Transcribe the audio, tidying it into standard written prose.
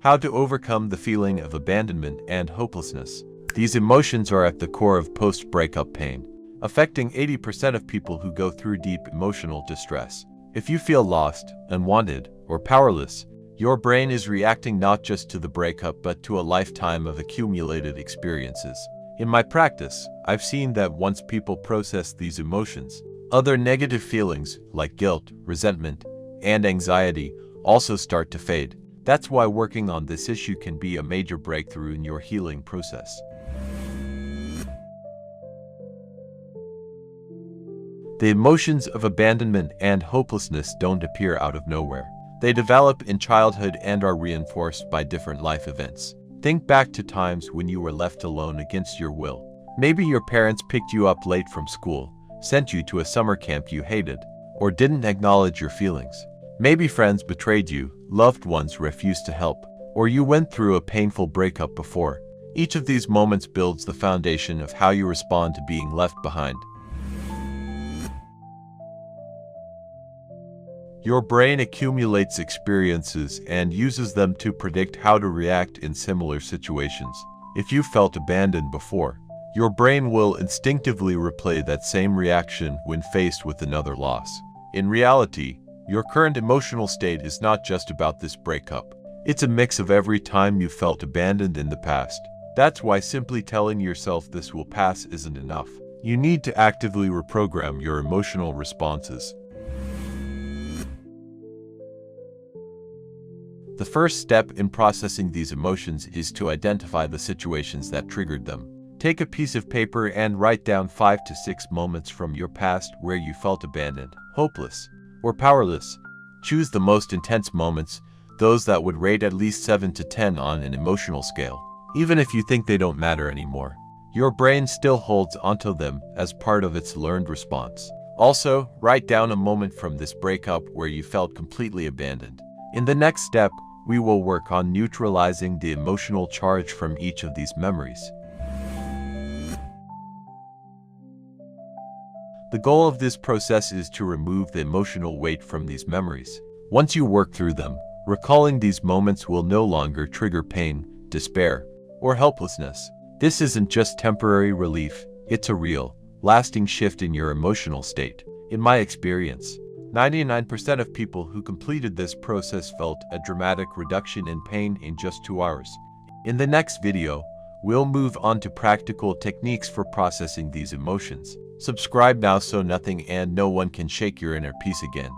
How to overcome the feeling of abandonment and hopelessness. These emotions are at the core of post-breakup pain, affecting 80% of people who go through deep emotional distress. If you feel lost, unwanted, or powerless, your brain is reacting not just to the breakup but to a lifetime of accumulated experiences. In my practice, I've seen that once people process these emotions, other negative feelings like guilt, resentment, and anxiety also start to fade. That's why working on this issue can be a major breakthrough in your healing process. The emotions of abandonment and hopelessness don't appear out of nowhere. They develop in childhood and are reinforced by different life events. Think back to times when you were left alone against your will. Maybe your parents picked you up late from school, sent you to a summer camp you hated, or didn't acknowledge your feelings. Maybe friends betrayed you, loved ones refused to help, or you went through a painful breakup before. Each of these moments builds the foundation of how you respond to being left behind. Your brain accumulates experiences and uses them to predict how to react in similar situations. If you felt abandoned before, your brain will instinctively replay that same reaction when faced with another loss. In reality, your current emotional state is not just about this breakup. It's a mix of every time you felt abandoned in the past. That's why simply telling yourself this will pass isn't enough. You need to actively reprogram your emotional responses. The first step in processing these emotions is to identify the situations that triggered them. Take a piece of paper and write down 5 to 6 moments from your past where you felt abandoned, hopeless, or powerless. Choose the most intense moments, those that would rate at least 7 to 10 on an emotional scale. Even if you think they don't matter anymore, your brain still holds onto them as part of its learned response. Also, write down a moment from this breakup where you felt completely abandoned. In the next step, we will work on neutralizing the emotional charge from each of these memories. The goal of this process is to remove the emotional weight from these memories. Once you work through them, recalling these moments will no longer trigger pain, despair, or helplessness. This isn't just temporary relief, it's a real, lasting shift in your emotional state. In my experience, 99% of people who completed this process felt a dramatic reduction in pain in just 2 hours. In the next video, we'll move on to practical techniques for processing these emotions. Subscribe now so nothing and no one can shake your inner peace again.